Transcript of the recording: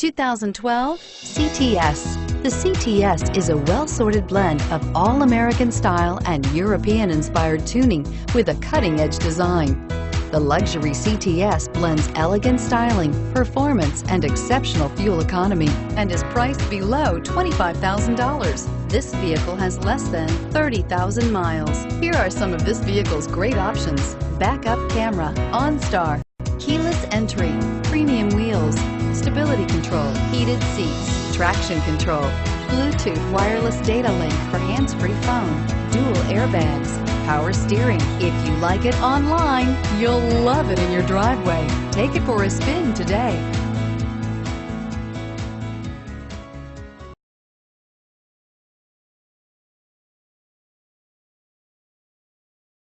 2012 CTS. The CTS is a well-sorted blend of all-American style and European-inspired tuning with a cutting-edge design. The luxury CTS blends elegant styling, performance, and exceptional fuel economy and is priced below $25,000. This vehicle has less than 30,000 miles. Here are some of this vehicle's great options: backup camera, OnStar, keyless entry, premium wheels, stability control, heated seats, traction control, Bluetooth wireless data link for hands-free phone, dual airbags, power steering. If you like it online, you'll love it in your driveway. Take it for a spin today.